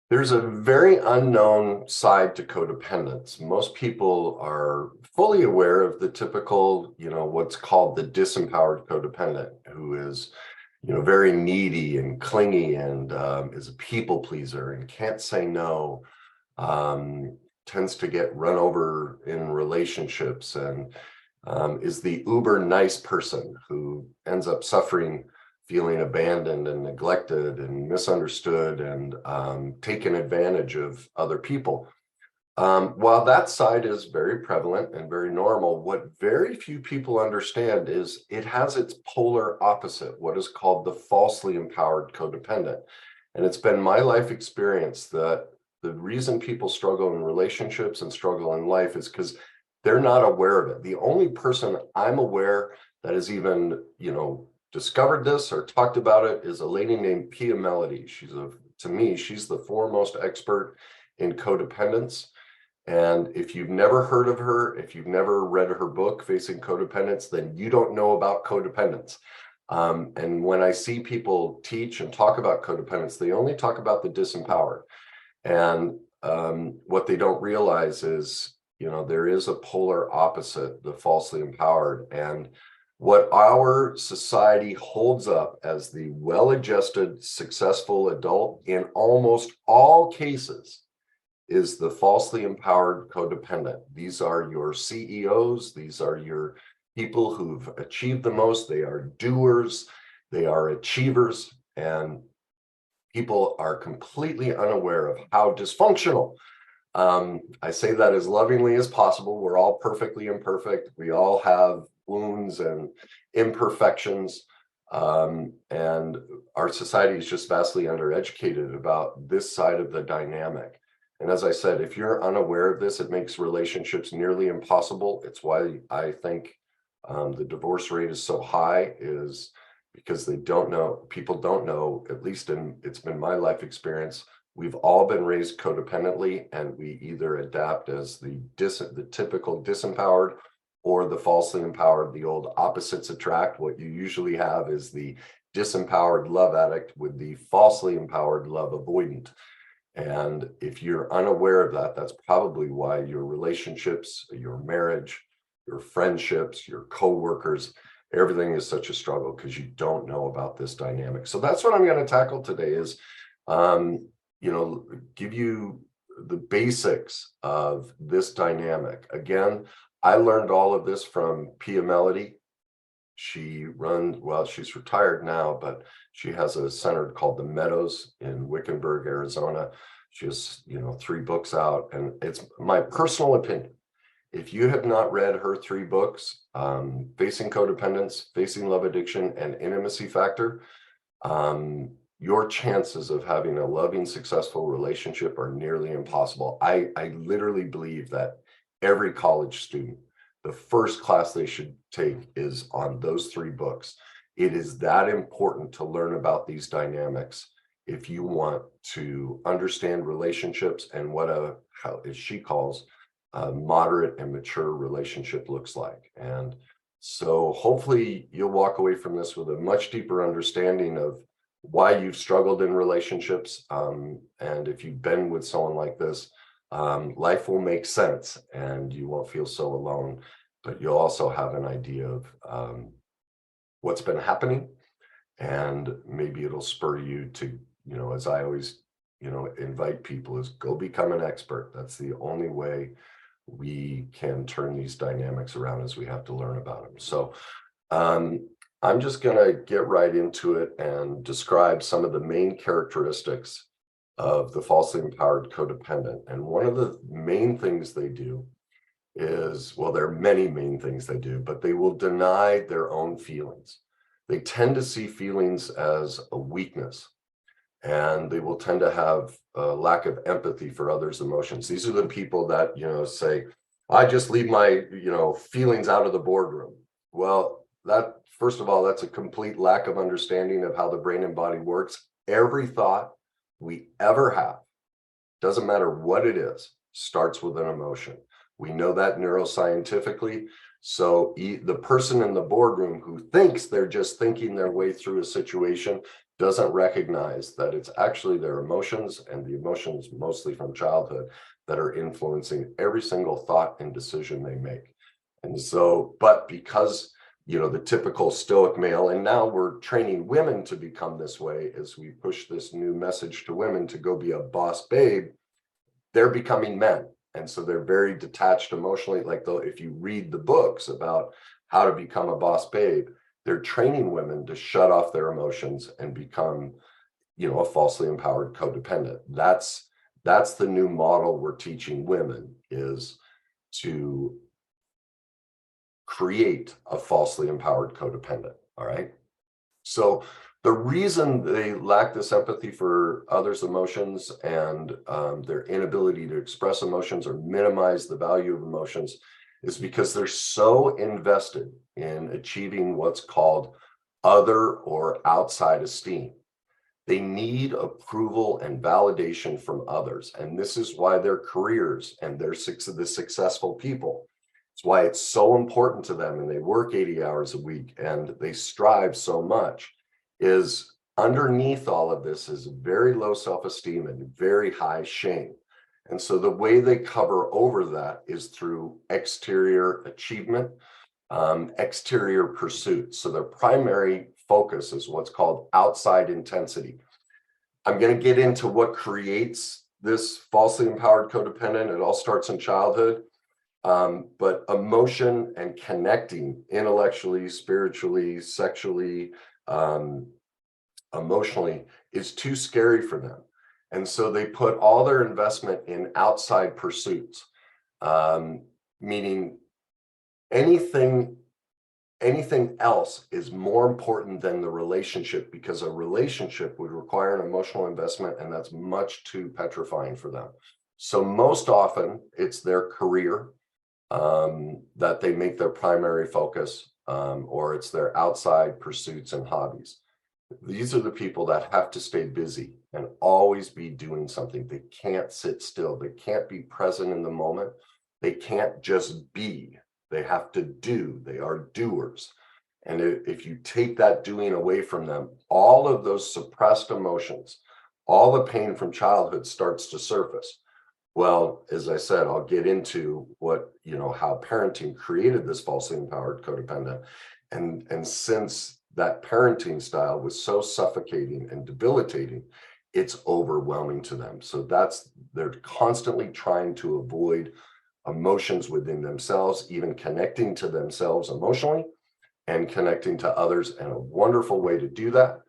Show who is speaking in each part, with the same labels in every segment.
Speaker 1: There's a very unknown side to codependence. Most people are fully aware of the typical, what's called the disempowered codependent, who is, very needy and clingy and is a people pleaser and can't say no, tends to get run over in relationships and is the uber nice person who ends up suffering, feeling abandoned and neglected and misunderstood and taken advantage of other people. While that side is very prevalent and very normal, what very few people understand is it has its polar opposite, what is called the falsely empowered codependent. And it's been my life experience that the reason people struggle in relationships and struggle in life is because they're not aware of it. The only person I'm aware that has even, discovered this or talked about it is a lady named Pia Mellody. To me, she's the foremost expert in codependence. And if you've never heard of her, if you've never read her book, Facing Codependence, then you don't know about codependence. And when I see people teach and talk about codependence, they only talk about the disempowered. And what they don't realize is, there is a polar opposite, the falsely empowered. And what our society holds up as the well-adjusted, successful adult in almost all cases is the falsely empowered codependent. These are your CEOs. These are your people who've achieved the most. They are doers. They are achievers. And people are completely unaware of how dysfunctional. I say that as lovingly as possible. We're all perfectly imperfect. We all have wounds and imperfections. And our society is just vastly undereducated about this side of the dynamic. And as I said, if you're unaware of this, it makes relationships nearly impossible. It's why I think the divorce rate is so high, is because people don't know, at least it's been my life experience, we've all been raised codependently, and we either adapt as the typical disempowered or the falsely empowered. The old opposites attract. What you usually have is the disempowered love addict with the falsely empowered love avoidant. And if you're unaware of that, that's probably why your relationships, your marriage, your friendships, your coworkers, everything is such a struggle because you don't know about this dynamic. So that's what I'm going to tackle today is, give you the basics of this dynamic. Again, I learned all of this from Pia Mellody. She's retired now, but she has a center called the Meadows in Wickenburg, Arizona. She has, 3 books out, and it's my personal opinion. If you have not read her 3 books, Facing Codependence, Facing Love Addiction, and Intimacy Factor, your chances of having a loving, successful relationship are nearly impossible. I literally believe that every college student, the first class they should take is on those 3 books. It is that important to learn about these dynamics if you want to understand relationships and what how, as she calls, a moderate and mature relationship looks like. And so hopefully you'll walk away from this with a much deeper understanding of why you've struggled in relationships. And if you've been with someone like this, life will make sense and you won't feel so alone, but you'll also have an idea of what's been happening, and maybe it'll spur you to, as I always, invite people, is go become an expert. That's the only way we can turn these dynamics around, as we have to learn about them. So I'm just going to get right into it and describe some of the main characteristics of the falsely empowered codependent. And one of the main things they do is, well, there are many main things they do, but they will deny their own feelings. They tend to see feelings as a weakness, and they will tend to have a lack of empathy for others' emotions. These are the people that, say, I just leave my, feelings out of the boardroom. Well, that, first of all, that's a complete lack of understanding of how the brain and body works. Every thought we ever have, doesn't matter what it is, starts with an emotion. We know that neuroscientifically. So the person in the boardroom who thinks they're just thinking their way through a situation doesn't recognize that it's actually their emotions, and the emotions mostly from childhood, that are influencing every single thought and decision they make. And so, but because, the typical stoic male, and now we're training women to become this way as we push this new message to women to go be a boss babe, they're becoming men. And so they're very detached emotionally. Like, though, if you read the books about how to become a boss babe, they're training women to shut off their emotions and become, a falsely empowered codependent. That's the new model we're teaching women, is to create a falsely empowered codependent. All right. So the reason they lack this empathy for others' emotions, and their inability to express emotions or minimize the value of emotions, is because they're so invested in achieving what's called other or outside esteem. They need approval and validation from others. And this is why their careers and the successful people, it's why it's so important to them, and they work 80 hours a week and they strive so much, is underneath all of this is very low self-esteem and very high shame. And so the way they cover over that is through exterior achievement, exterior pursuits. So their primary focus is what's called outside intensity. I'm going to get into what creates this falsely empowered codependent. It all starts in childhood. But emotion and connecting intellectually, spiritually, sexually, emotionally is too scary for them. And so they put all their investment in outside pursuits, meaning anything else is more important than the relationship, because a relationship would require an emotional investment, and that's much too petrifying for them. So most often it's their career that they make their primary focus, or it's their outside pursuits and hobbies. These are the people that have to stay busy and always be doing something. They can't sit still. They can't be present in the moment. They can't just be. They have to do. They are doers. And if you take that doing away from them, all of those suppressed emotions, all the pain from childhood starts to surface. Well, as I said, I'll get into how parenting created this falsely empowered codependent. And since that parenting style was so suffocating and debilitating, it's overwhelming to them. So they're constantly trying to avoid emotions within themselves, even connecting to themselves emotionally and connecting to others. And a wonderful way to do that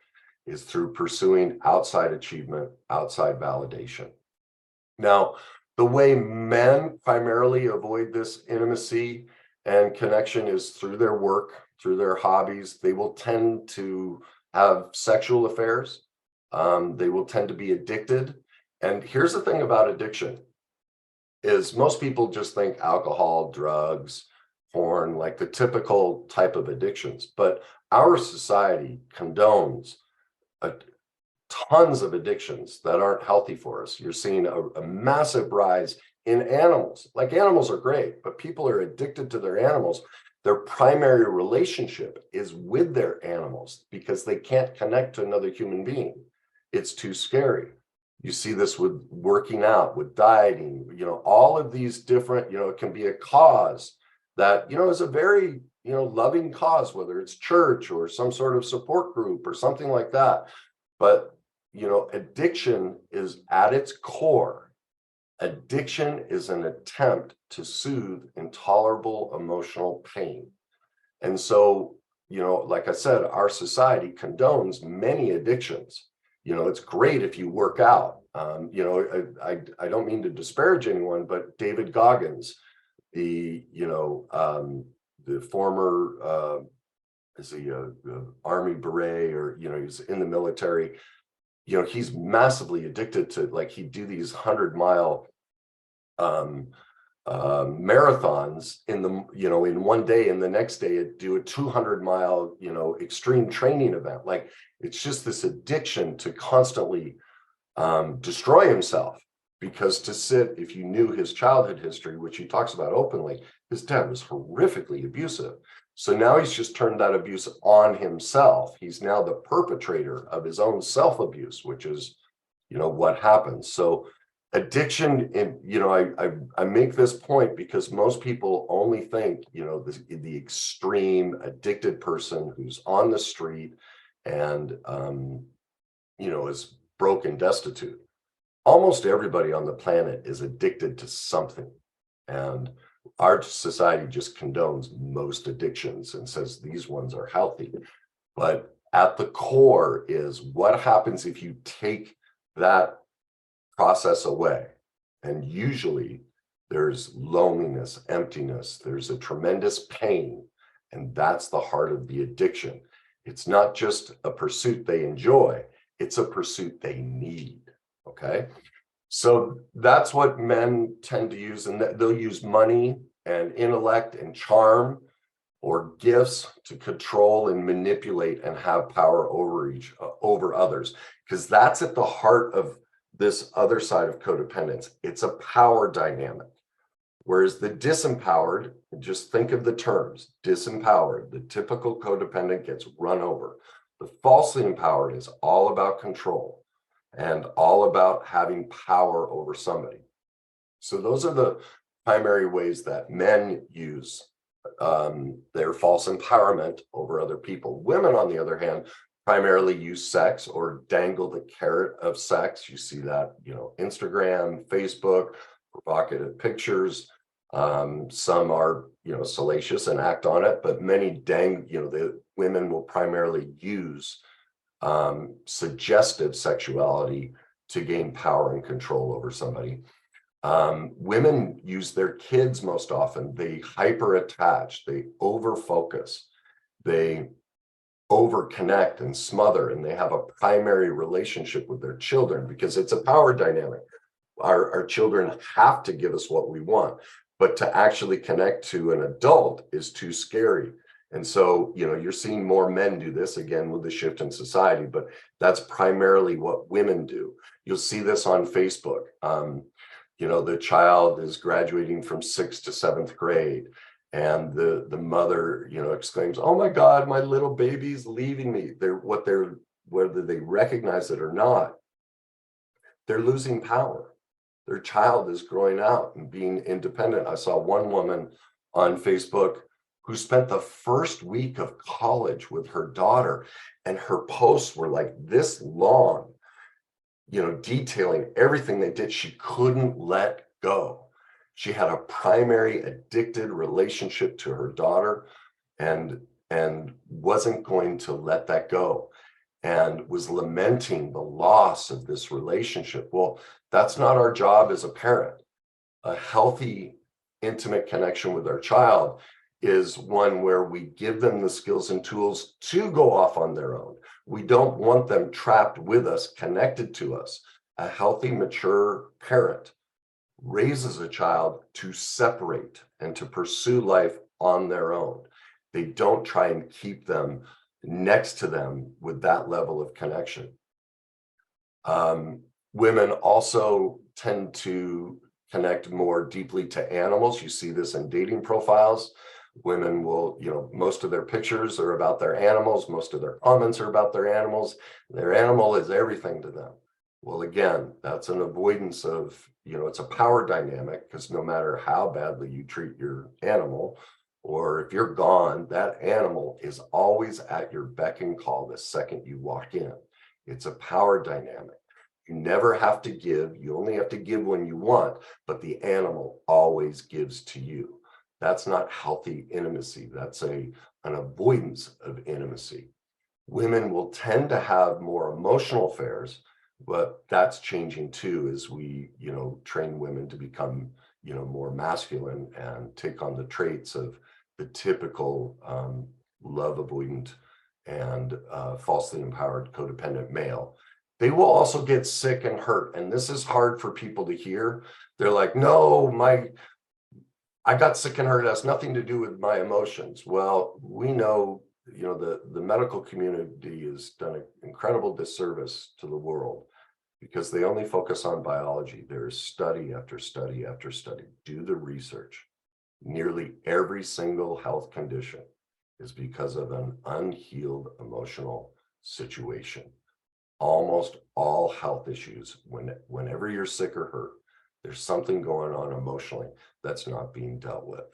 Speaker 1: is through pursuing outside achievement, outside validation. Now, the way men primarily avoid this intimacy and connection is through their work, through their hobbies. They will tend to have sexual affairs. They will tend to be addicted. And here's the thing about addiction, is most people just think alcohol, drugs, porn, like the typical type of addictions. But our society condones tons of addictions that aren't healthy for us. You're seeing a massive rise in animals. Like, animals are great, but people are addicted to their animals. Their primary relationship is with their animals because they can't connect to another human being. It's too scary. You see this with working out, with dieting, all of these different, it can be a cause that, is a very, loving cause, whether it's church or some sort of support group or something like that. But, addiction is at its core. Addiction is an attempt to soothe intolerable emotional pain. And so, like I said, our society condones many addictions. It's great if you work out. I don't mean to disparage anyone, but David Goggins, the former, is he a Army beret, or, he's in the military. He's massively addicted to, like, he'd do these 100-mile marathons in one day, and the next day it'd do a 200-mile, extreme training event. Like, it's just this addiction to constantly destroy himself. Because if you knew his childhood history, which he talks about openly, his dad was horrifically abusive. So now he's just turned that abuse on himself. He's now the perpetrator of his own self-abuse, which is, what happens. So addiction, I make this point because most people only think, the extreme addicted person who's on the street and, is broke and destitute. Almost everybody on the planet is addicted to something. And our society just condones most addictions and says these ones are healthy. But at the core is what happens if you take that process away. And usually there's loneliness, emptiness, there's a tremendous pain. And that's the heart of the addiction. It's not just a pursuit they enjoy, it's a pursuit they need. Okay. So that's what men tend to use, and they'll use money and intellect and charm or gifts to control and manipulate and have power over others, because that's at the heart of this other side of codependence. It's a power dynamic. Whereas the disempowered, just think of the terms, disempowered, the typical codependent gets run over. The falsely empowered is all about control and all about having power over somebody. So those are the primary ways that men use their false empowerment over other people. Women, on the other hand, primarily use sex or dangle the carrot of sex. You see that, Instagram, Facebook, provocative pictures. Some are, salacious and act on it, but many the women will primarily use suggestive sexuality to gain power and control over somebody. Women use their kids most often. They hyper attach, they over focus, they over connect and smother, and they have a primary relationship with their children because it's a power dynamic. Our children have to give us what we want, but to actually connect to an adult is too scary. And so, you're seeing more men do this again with the shift in society, but that's primarily what women do. You'll see this on Facebook. The child is graduating from 6th to 7th grade, and the mother, exclaims, "Oh my God, my little baby's leaving me." Whether they recognize it or not, they're losing power. Their child is growing out and being independent. I saw one woman on Facebook who spent the first week of college with her daughter, and her posts were like this long, detailing everything they did. She couldn't let go. She had a primary addicted relationship to her daughter and wasn't going to let that go, and was lamenting the loss of this relationship. Well, that's not our job as a parent. A healthy, intimate connection with our child is one where we give them the skills and tools to go off on their own. We don't want them trapped with us, connected to us. A healthy, mature parent raises a child to separate and to pursue life on their own. They don't try and keep them next to them with that level of connection. Women also tend to connect more deeply to animals. You see this in dating profiles. Women will, most of their pictures are about their animals. Most of their comments are about their animals. Their animal is everything to them. Well, again, that's an avoidance of, it's a power dynamic, because no matter how badly you treat your animal, or if you're gone, that animal is always at your beck and call the second you walk in. It's a power dynamic. You never have to give. You only have to give when you want, but the animal always gives to you. That's not healthy intimacy. That's an avoidance of intimacy. Women will tend to have more emotional affairs, but that's changing too as we, train women to become, more masculine and take on the traits of the typical love avoidant and falsely empowered codependent male. They will also get sick and hurt. And this is hard for people to hear. They're like, "No, I got sick and hurt. It has nothing to do with my emotions." Well, we know, the medical community has done an incredible disservice to the world because they only focus on biology. There's study after study after study. Do the research. Nearly every single health condition is because of an unhealed emotional situation. Almost all health issues, whenever you're sick or hurt, there's something going on emotionally that's not being dealt with.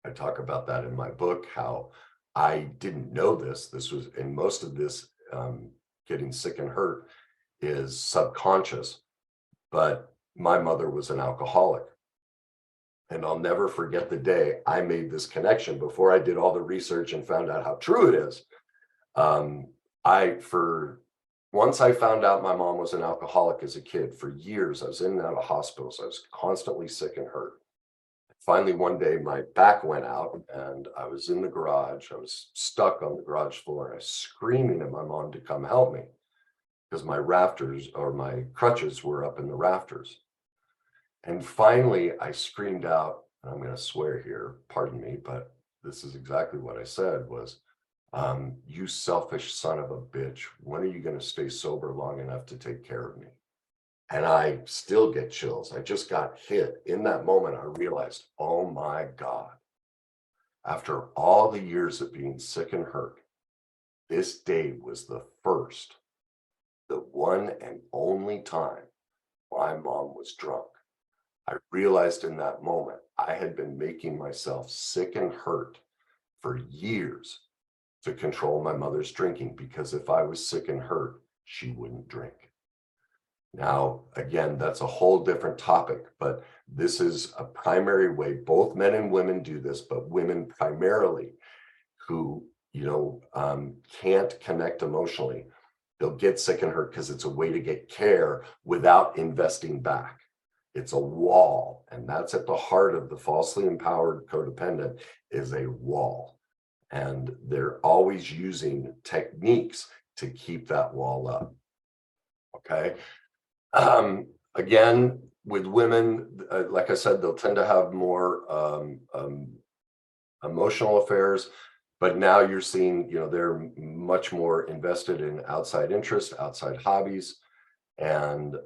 Speaker 1: I talk about that in my book, how I didn't know this. This was, and most of this getting sick and hurt is subconscious, but my mother was an alcoholic. And I'll never forget the day I made this connection before I did all the research and found out how true it is. Um, for once I found out my mom was an alcoholic as a kid, for years, I was in and out of hospitals. I was constantly sick and hurt. Finally, one day, my back went out and I was in the garage. I was stuck on the garage floor and I was screaming at my mom to come help me because my rafters or my crutches were up in the rafters. And finally, I screamed out, and I'm going to swear here, pardon me, but this is exactly what I said was, you selfish son of a bitch, when are you going to stay sober long enough to take care of me? And I still get chills. I just got hit. In that moment, I realized, oh my God, after all the years of being sick and hurt, this day was the first, the one and only time my mom was drunk. I realized in that moment, I had been making myself sick and hurt for years to control my mother's drinking, because if I was sick and hurt, she wouldn't drink. Now, again, that's a whole different topic, but this is a primary way. Both men and women do this, but women primarily who, can't connect emotionally. They'll get sick and hurt because it's a way to get care without investing back. It's a wall, and that's at the heart of the falsely empowered codependent, is a wall. And they're always using techniques to keep that wall up. Okay. Again, with women, like I said, they'll tend to have more emotional affairs, but now you're seeing, they're much more invested in outside interests, outside hobbies, and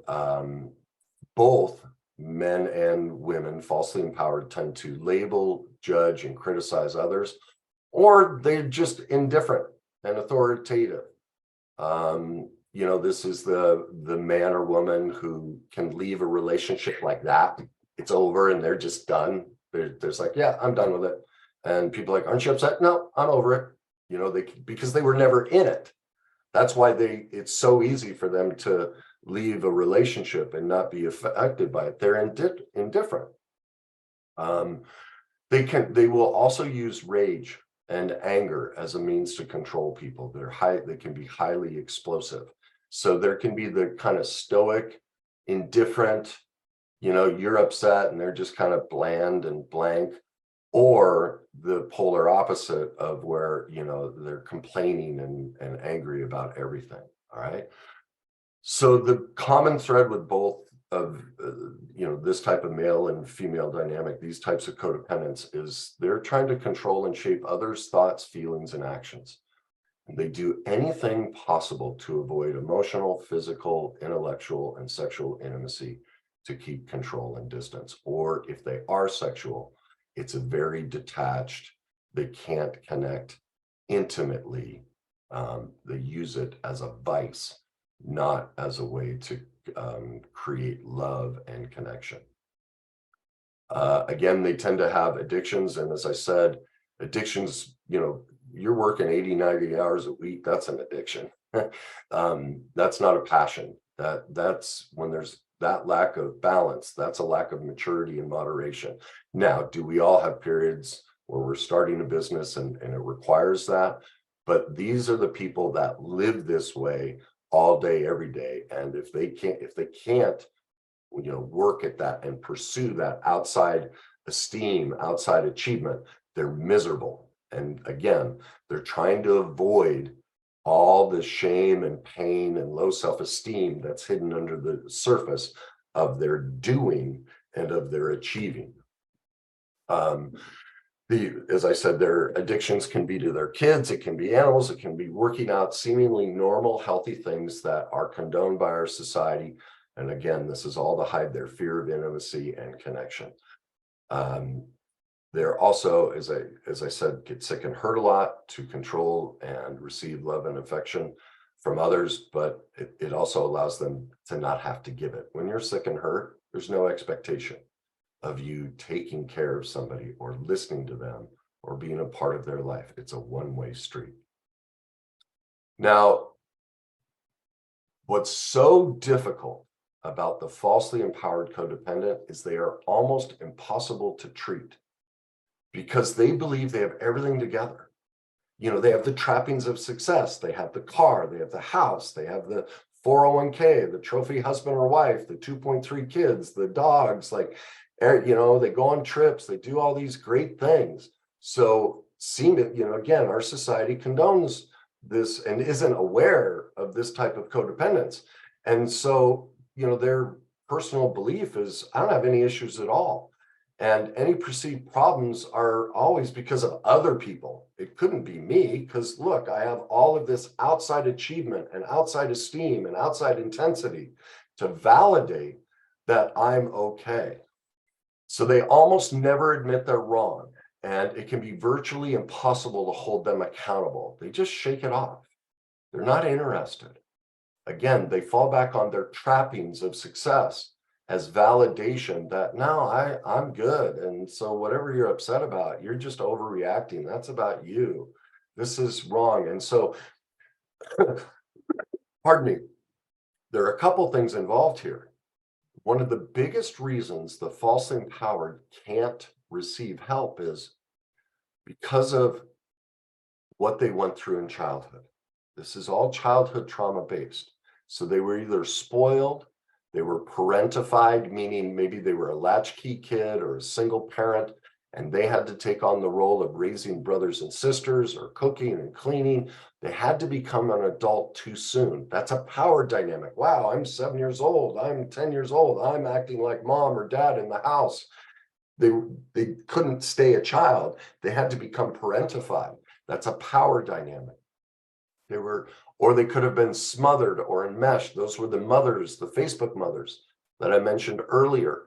Speaker 1: both men and women, falsely empowered, tend to label, judge, and criticize others, or they're just indifferent and authoritative. This is the man or woman who can leave a relationship like that. It's over and they're just done. They're just like, yeah, I'm done with it. And people are like, aren't you upset? No, I'm over it. Because they were never in it. That's why it's so easy for them to leave a relationship and not be affected by it. They're indifferent. They will also use rage and anger as a means to control people. They can be highly explosive. So there can be the kind of stoic, indifferent, you're upset and they're just kind of bland and blank, or the polar opposite of where, they're complaining and angry about everything. All right. So the common thread with both of, this type of male and female dynamic, these types of codependents, is they're trying to control and shape others' thoughts, feelings, and actions. And they do anything possible to avoid emotional, physical, intellectual, and sexual intimacy to keep control and distance. Or if they are sexual, it's a very detached, they can't connect intimately. They use it as a vice, not as a way to create love and connection. Again, they tend to have addictions. And as I said, addictions, you're working 80, 90 hours a week, that's an addiction. That's not a passion. That's when there's that lack of balance, that's a lack of maturity and moderation. Now, do we all have periods where we're starting a business and it requires that? But these are the people that live this way all day, every day. And if they can't, work at that and pursue that outside esteem, outside achievement, they're miserable. And again, they're trying to avoid all the shame and pain and low self-esteem that's hidden under the surface of their doing and of their achieving. As I said, their addictions can be to their kids, it can be animals, it can be working out seemingly normal, healthy things that are condoned by our society. And again, this is all to hide their fear of intimacy and connection. They're also, as I said, get sick and hurt a lot to control and receive love and affection from others, but it also allows them to not have to give it. When you're sick and hurt, there's no expectation of you taking care of somebody or listening to them or being a part of their life. It's a one-way street. Now, what's so difficult about the falsely empowered codependent is they are almost impossible to treat because they believe they have everything together. They have the trappings of success. They have the car, they have the house, they have the 401k, the trophy husband or wife, the 2.3 kids, the dogs, like, they go on trips, they do all these great things. So again, our society condones this and isn't aware of this type of codependence. And so, their personal belief is, I don't have any issues at all. And any perceived problems are always because of other people. It couldn't be me because look, I have all of this outside achievement and outside esteem and outside intensity to validate that I'm okay. So they almost never admit they're wrong. And it can be virtually impossible to hold them accountable. They just shake it off. They're not interested. Again, they fall back on their trappings of success as validation that no, I'm good. And so whatever you're upset about, you're just overreacting. That's about you. This is wrong. And so, pardon me, there are a couple things involved here. One of the biggest reasons the falsely empowered can't receive help is because of what they went through in childhood. This is all childhood trauma based. So they were either spoiled, they were parentified, meaning maybe they were a latchkey kid or a single parent, and they had to take on the role of raising brothers and sisters or cooking and cleaning. They had to become an adult too soon. That's a power dynamic. Wow, I'm 7 years old. I'm 10 years old. I'm acting like mom or dad in the house. They couldn't stay a child. They had to become parentified. That's a power dynamic. Or they could have been smothered or enmeshed. Those were the mothers, the Facebook mothers that I mentioned earlier.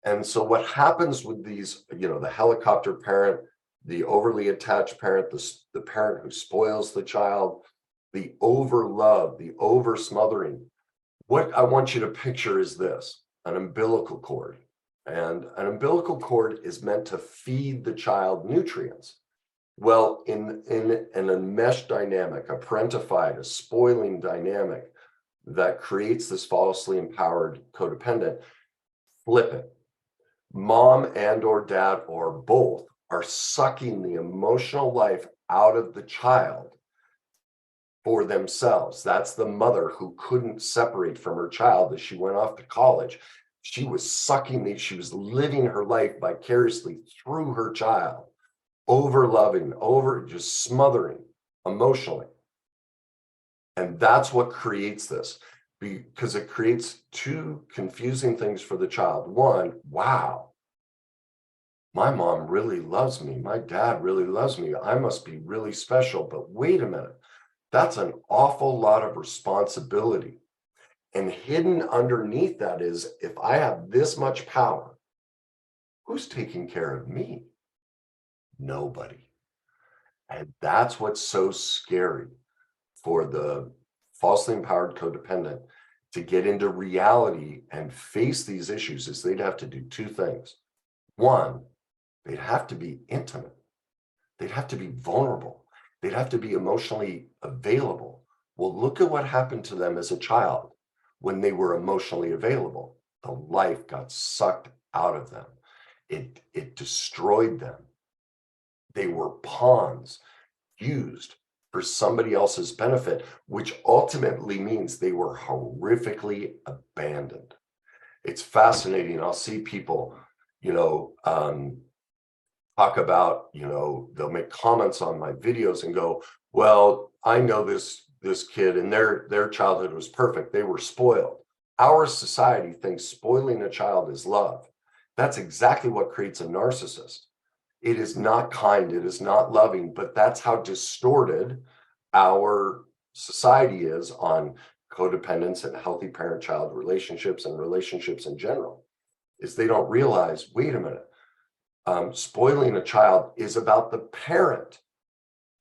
Speaker 1: And so what happens with these, the helicopter parent, the overly attached parent, the parent who spoils the child, the over love, the over smothering. What I want you to picture is this: an umbilical cord. And an umbilical cord is meant to feed the child nutrients. Well, in an enmeshed dynamic, a parentified, a spoiling dynamic that creates this falsely empowered codependent, flip it. Mom and or dad or both are sucking the emotional life out of the child for themselves. That's the mother who couldn't separate from her child as she went off to college. She was she was living her life vicariously through her child, over loving, over just smothering emotionally. And that's what creates this, because it creates two confusing things for the child. One, wow, my mom really loves me. My dad really loves me. I must be really special. But wait a minute, that's an awful lot of responsibility. And hidden underneath that is, if I have this much power, who's taking care of me? Nobody. And that's what's so scary for the falsely empowered codependent to get into reality and face these issues is they'd have to do two things. One, they'd have to be intimate. They'd have to be vulnerable. They'd have to be emotionally available. Well, look at what happened to them as a child when they were emotionally available. The life got sucked out of them. It destroyed them. They were pawns used for somebody else's benefit, which ultimately means they were horrifically abandoned. It's fascinating. I'll see people, talk about, they'll make comments on my videos and go, well, I know this kid and their childhood was perfect. They were spoiled. Our society thinks spoiling a child is love. That's exactly what creates a narcissist. It is not kind, it is not loving, but that's how distorted our society is on codependence and healthy parent-child relationships and relationships in general, is they don't realize, wait a minute, spoiling a child is about the parent.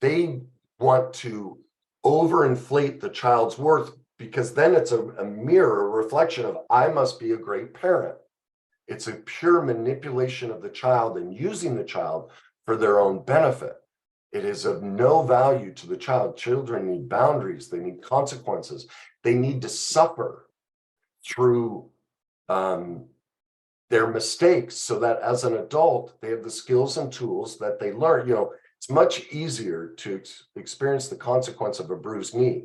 Speaker 1: They want to overinflate the child's worth because then it's a mirror, a reflection of, I must be a great parent. It's a pure manipulation of the child and using the child for their own benefit. It is of no value to the child. Children need boundaries. They need consequences. They need to suffer through their mistakes so that as an adult, they have the skills and tools that they learn. It's much easier to experience the consequence of a bruised knee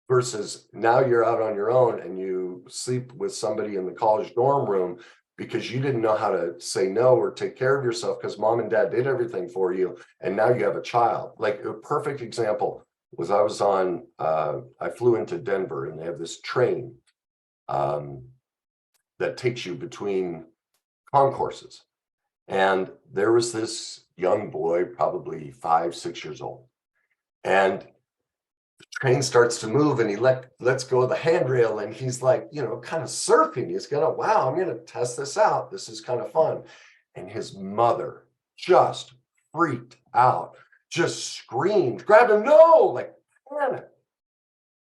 Speaker 1: versus now you're out on your own and you sleep with somebody in the college dorm room because you didn't know how to say no or take care of yourself because mom and dad did everything for you. And now you have a child. Like a perfect example was I flew into Denver and they have this train that takes you between concourses. And there was this young boy, probably 5, 6 years old. And the train starts to move and he lets go of the handrail and he's like, kind of surfing. He's gonna, wow, I'm gonna test this out. This is kind of fun. And his mother just freaked out, just screamed, grabbed him, no, like panic,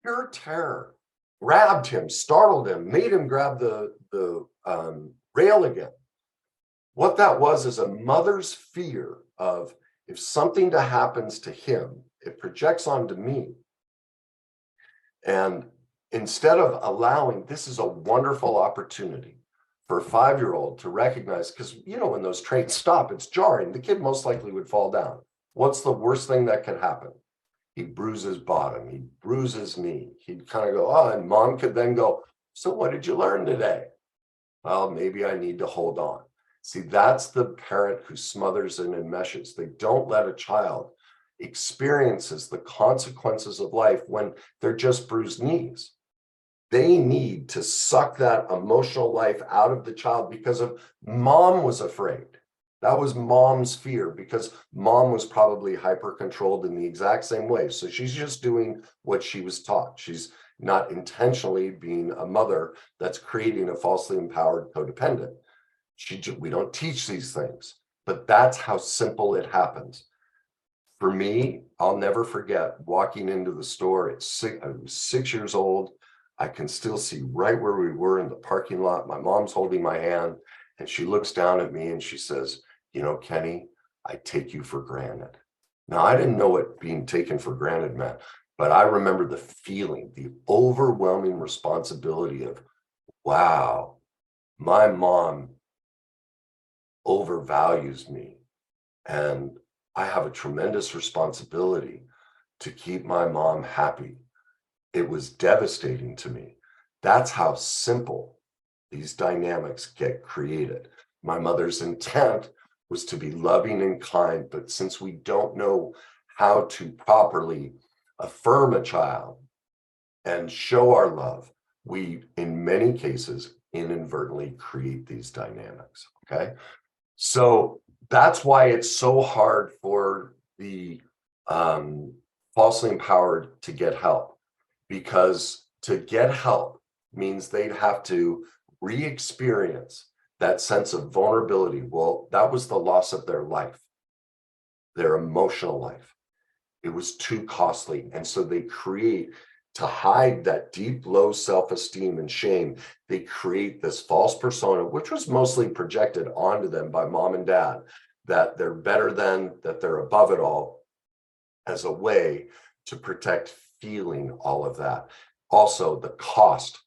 Speaker 1: pure terror, grabbed him, startled him, made him grab the rail again. What that was is a mother's fear of if something happens to him, it projects onto me. And instead of allowing, this is a wonderful opportunity for a 5-year-old to recognize, because when those trains stop, it's jarring. The kid most likely would fall down. What's the worst thing that could happen? He'd bruise his bottom, he'd bruise his knee. He'd kind of go, oh, and mom could then go, so what did you learn today? Well, maybe I need to hold on. See, that's the parent who smothers and enmeshes. They don't let a child experiences the consequences of life when they're just bruised knees. They need to suck that emotional life out of the child because of mom was afraid. That was mom's fear because mom was probably hyper controlled in the exact same way. So she's just doing what she was taught. She's not intentionally being a mother that's creating a falsely empowered codependent. We don't teach these things, but that's how simple it happens. For me, I'll never forget walking into the store at I was 6 years old. I can still see right where we were in the parking lot. My mom's holding my hand and she looks down at me and she says, Kenny, I take you for granted. Now, I didn't know what being taken for granted meant, but I remember the feeling, the overwhelming responsibility of, wow, my mom overvalues me. And I have a tremendous responsibility to keep my mom happy. It was devastating to me. That's how simple these dynamics get created. My mother's intent was to be loving and kind, but since we don't know how to properly affirm a child and show our love, we, in many cases, inadvertently create these dynamics, okay? So that's why it's so hard for the falsely empowered to get help, because to get help means they'd have to re-experience that sense of vulnerability. Well, that was the loss of their life, their emotional life. It was too costly. And so they create, to hide that deep, low self-esteem and shame, they create this false persona, which was mostly projected onto them by mom and dad, that they're better than, that they're above it all, as a way to protect feeling all of that. Also, the cost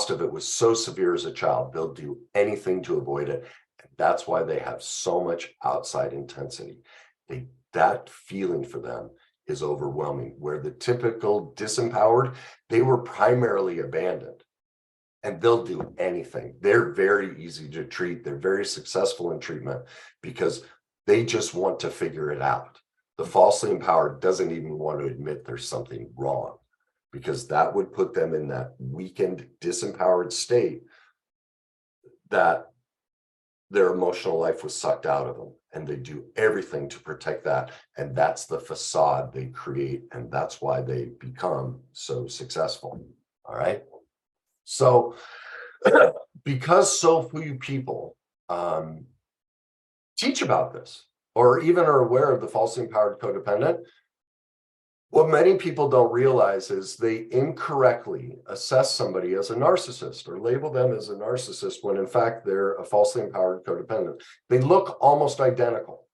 Speaker 1: of it was so severe as a child, they'll do anything to avoid it. And that's why they have so much outside intensity. That feeling for them is overwhelming, where the typical disempowered, they were primarily abandoned and they'll do anything. They're very easy to treat. They're very successful in treatment because they just want to figure it out. The falsely empowered doesn't even want to admit there's something wrong because that would put them in that weakened, disempowered state that their emotional life was sucked out of them, and they do everything to protect that. And that's the facade they create. And that's why they become so successful. All right. So because so few people teach about this or even are aware of the falsely empowered codependent, what many people don't realize is they incorrectly assess somebody as a narcissist or label them as a narcissist when in fact they're a falsely empowered codependent. They look almost identical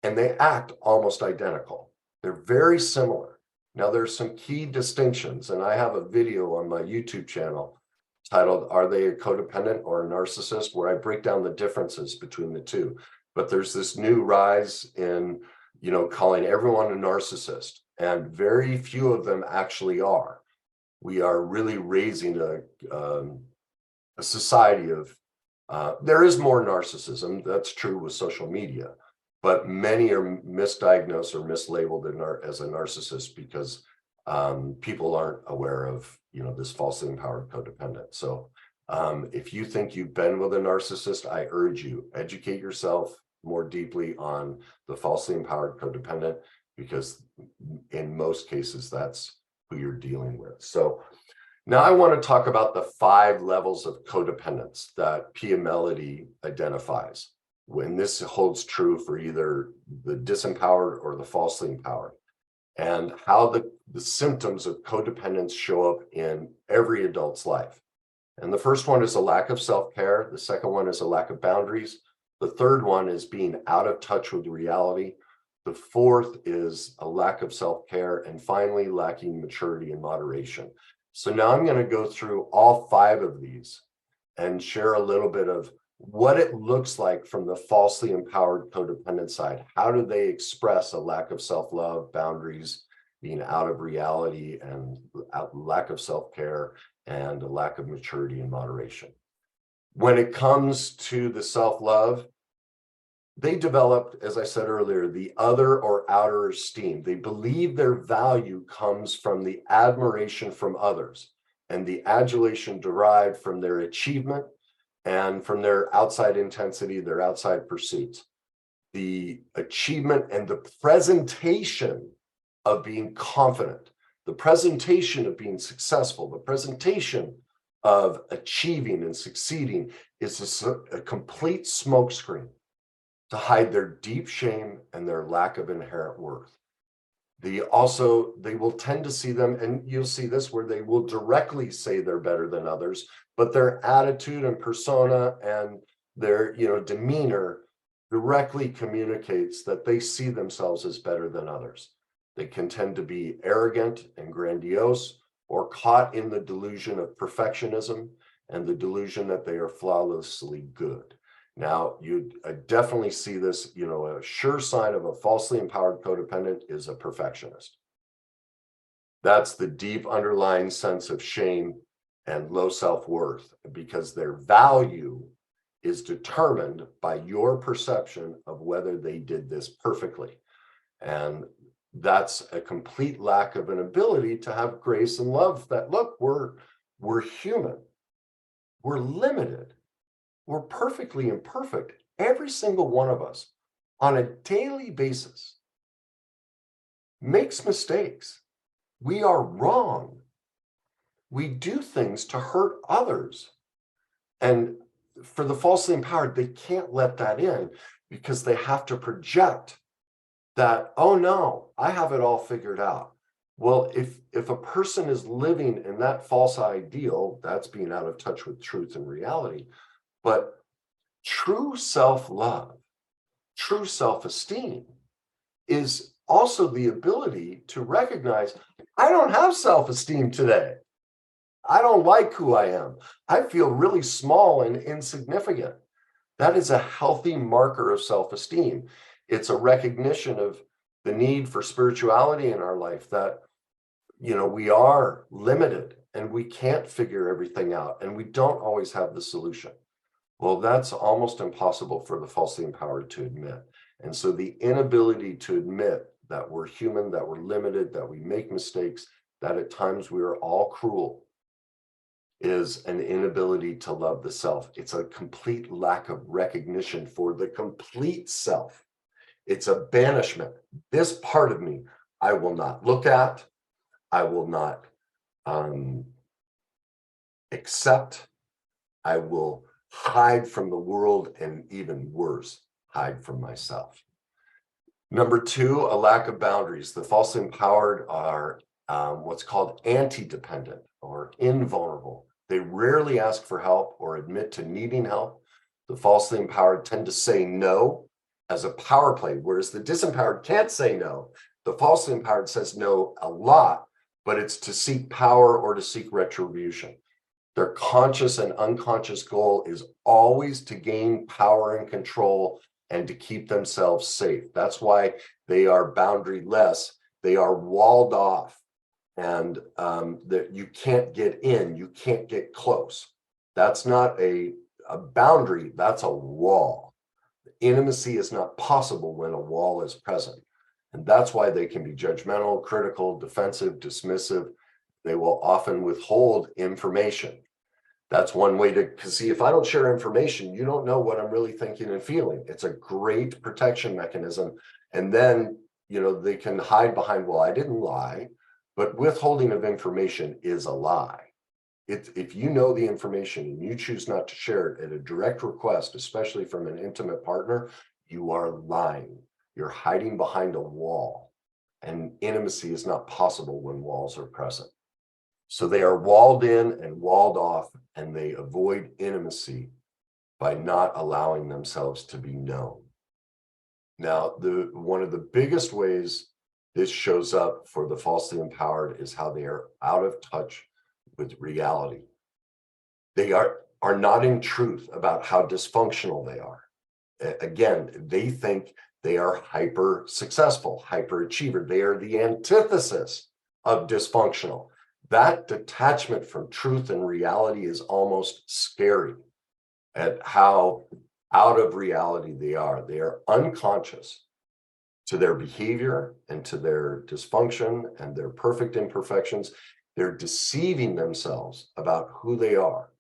Speaker 1: and they act almost identical. They're very similar. Now there's some key distinctions, and I have a video on my YouTube channel titled, Are They a Codependent or a Narcissist? Where I break down the differences between the two. But there's this new rise in, calling everyone a narcissist, and very few of them actually are. We are really raising a society of, there is more narcissism, that's true with social media, but many are misdiagnosed or mislabeled as a narcissist because people aren't aware of, this falsely empowered codependent. So if you think you've been with a narcissist, I urge you, educate yourself more deeply on the falsely empowered codependent, because in most cases, that's who you're dealing with. So now I want to talk about the 5 levels of codependence that Pia Mellody identifies, when this holds true for either the disempowered or the falsely empowered, and how the symptoms of codependence show up in every adult's life. And the first one is a lack of self-care. The second one is a lack of boundaries. The third one is being out of touch with reality. The fourth is a lack of self-care. And finally, lacking maturity and moderation. So now I'm going to go through all 5 of these and share a little bit of what it looks like from the falsely empowered codependent side. How do they express a lack of self-love, boundaries, being out of reality, and lack of self-care, and a lack of maturity and moderation? When it comes to the self-love, they developed, as I said earlier, the other or outer esteem. They believe their value comes from the admiration from others and the adulation derived from their achievement and from their outside intensity, their outside pursuits. The achievement and the presentation of being confident, the presentation of being successful, the presentation of achieving and succeeding is a complete smokescreen to hide their deep shame and their lack of inherent worth. They will tend to see them, and you'll see this where they will directly say they're better than others, but their attitude and persona and their demeanor directly communicates that they see themselves as better than others. They can tend to be arrogant and grandiose, or caught in the delusion of perfectionism and the delusion that they are flawlessly good. Now, you definitely see this, a sure sign of a falsely empowered codependent is a perfectionist. That's the deep underlying sense of shame and low self-worth, because their value is determined by your perception of whether they did this perfectly. And that's a complete lack of an ability to have grace and love that, look, we're human, we're limited, we're perfectly imperfect, every single one of us on a daily basis makes mistakes. We are wrong. We do things to hurt others. And for the falsely empowered, they can't let that in, because they have to project that, oh no, I have it all figured out. Well, if a person is living in that false ideal, that's being out of touch with truth and reality. But true self-love, true self-esteem is also the ability to recognize, I don't have self-esteem today. I don't like who I am. I feel really small and insignificant. That is a healthy marker of self-esteem. It's a recognition of the need for spirituality in our life, that, we are limited and we can't figure everything out and we don't always have the solution. Well, that's almost impossible for the falsely empowered to admit. And so the inability to admit that we're human, that we're limited, that we make mistakes, that at times we are all cruel, is an inability to love the self. It's a complete lack of recognition for the complete self. It's a banishment. This part of me, I will not look at, I will not accept, I will hide from the world, and even worse, hide from myself. Number two, a lack of boundaries. The falsely empowered are what's called anti-dependent or invulnerable. They rarely ask for help or admit to needing help. The falsely empowered tend to say no as a power play, whereas the disempowered can't say no. The falsely empowered says no a lot, but it's to seek power or to seek retribution. Their conscious and unconscious goal is always to gain power and control and to keep themselves safe. That's why they are boundaryless. They are walled off, and that you can't get in, you can't get close. That's not a boundary, that's a wall. Intimacy is not possible when a wall is present. And that's why they can be judgmental, critical, defensive, dismissive. They will often withhold information. That's one way to, because see, if I don't share information, you don't know what I'm really thinking and feeling. It's a great protection mechanism. And then, they can hide behind, well, I didn't lie, but withholding of information is a lie. If you know the information and you choose not to share it at a direct request, especially from an intimate partner, you are lying. You're hiding behind a wall, and intimacy is not possible when walls are present. So they are walled in and walled off, and they avoid intimacy by not allowing themselves to be known. Now, one of the biggest ways this shows up for the falsely empowered is how they are out of touch with reality. They are not in truth about how dysfunctional they are. Again, they think they are hyper successful, hyper achiever. They are the antithesis of dysfunctional. That detachment from truth and reality is almost scary at how out of reality they are. They are unconscious to their behavior and to their dysfunction and their perfect imperfections. They're deceiving themselves about who they are.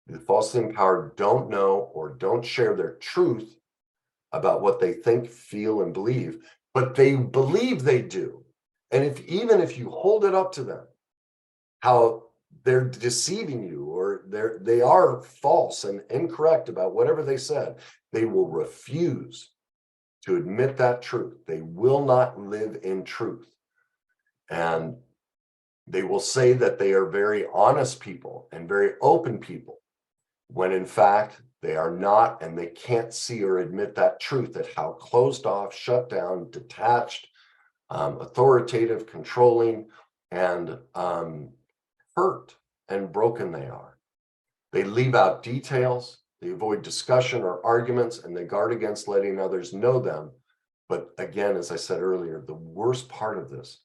Speaker 1: The falsely empowered don't know or don't share their truth about what they think, feel, and believe, but they believe they do. And even if you hold it up to them, how they're deceiving you or they are false and incorrect about whatever they said, they will refuse to admit that truth. They will not live in truth. And they will say that they are very honest people and very open people, when in fact they are not, and they can't see or admit that truth, at how closed off, shut down, detached, authoritative, controlling, and hurt and broken they are. They leave out details, they avoid discussion or arguments, and they guard against letting others know them. But again, as I said earlier, the worst part of this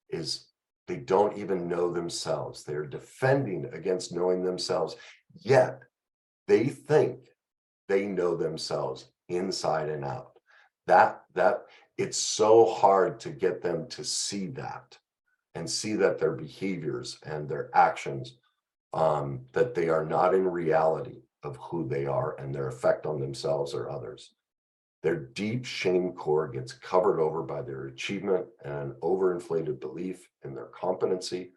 Speaker 1: is they don't even know themselves. They're defending against knowing themselves, yet they think they know themselves inside and out. That it's so hard to get them to see that and see that their behaviors and their actions, that they are not in reality of who they are and their effect on themselves or others. Their deep shame core gets covered over by their achievement and an overinflated belief in their competency.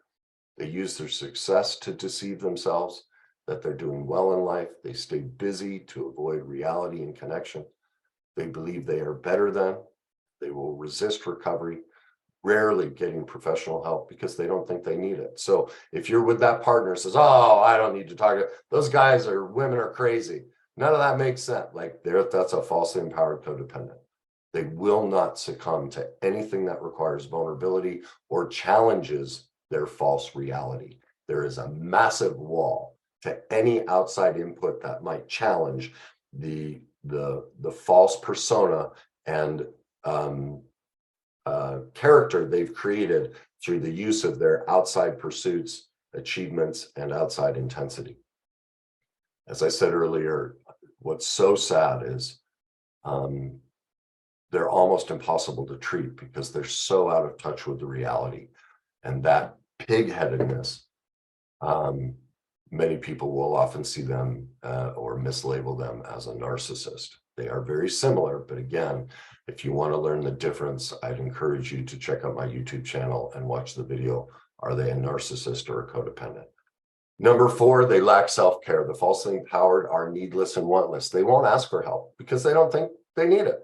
Speaker 1: They use their success to deceive themselves that they're doing well in life. They stay busy to avoid reality and connection. They believe they are better than. They will resist recovery, rarely getting professional help because they don't think they need it. So if you're with that partner who says, oh, I don't need to talk to those guys, or women are crazy, none of that makes sense. Like that's a falsely empowered codependent. They will not succumb to anything that requires vulnerability or challenges their false reality. There is a massive wall to any outside input that might challenge the false persona and character they've created through the use of their outside pursuits, achievements, and outside intensity. As I said earlier, what's so sad is they're almost impossible to treat because they're so out of touch with the reality. And that pig-headedness, many people will often see them or mislabel them as a narcissist. They are very similar, but again, if you want to learn the difference, I'd encourage you to check out my YouTube channel and watch the video, Are They a Narcissist or a Codependent? Number 4, they lack self-care. The falsely empowered are needless and wantless. They won't ask for help because they don't think they need it.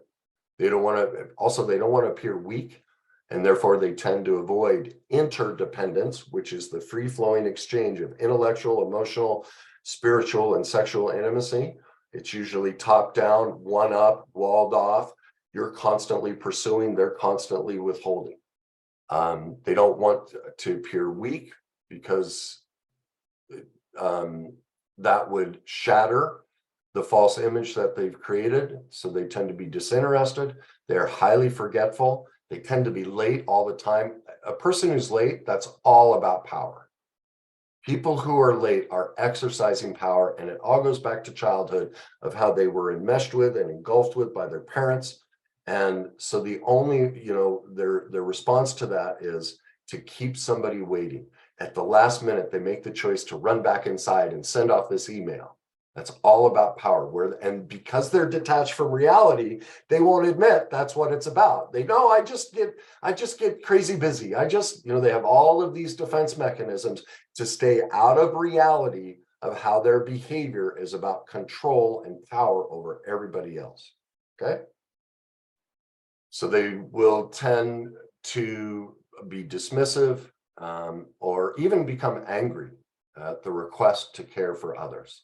Speaker 1: They don't want to, also, they don't want to appear weak, and therefore they tend to avoid interdependence, which is the free-flowing exchange of intellectual, emotional, spiritual, and sexual intimacy. It's usually top down, one up, walled off. You're constantly pursuing, they're constantly withholding. They don't want to appear weak because that would shatter the false image that they've created. So they tend to be disinterested. They're highly forgetful. They tend to be late all the time. A person who's late, that's all about power. People who are late are exercising power, and it all goes back to childhood of how they were enmeshed with and engulfed with by their parents. And so the only, their response to that is to keep somebody waiting. At the last minute, they make the choice to run back inside and send off this email. That's all about power. And because they're detached from reality, they won't admit that's what it's about. They know, I just get crazy busy. They have all of these defense mechanisms to stay out of reality of how their behavior is about control and power over everybody else. Okay. So they will tend to be dismissive, or even become angry at the request to care for others.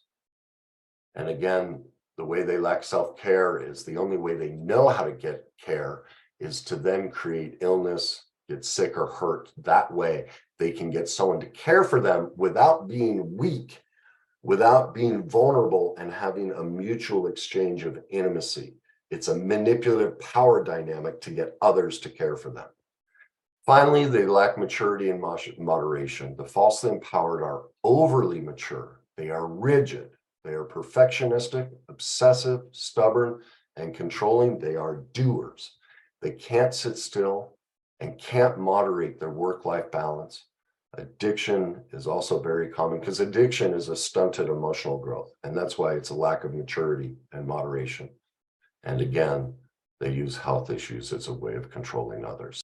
Speaker 1: And again, the way they lack self-care is the only way they know how to get care is to then create illness, get sick or hurt. That way they can get someone to care for them without being weak, without being vulnerable, and having a mutual exchange of intimacy. It's a manipulative power dynamic to get others to care for them. Finally, they lack maturity and moderation. The falsely empowered are overly mature. They are rigid. They are perfectionistic, obsessive, stubborn, and controlling. They are doers. They can't sit still and can't moderate their work-life balance. Addiction is also very common because addiction is a stunted emotional growth. And that's why it's a lack of maturity and moderation. And again, they use health issues as a way of controlling others.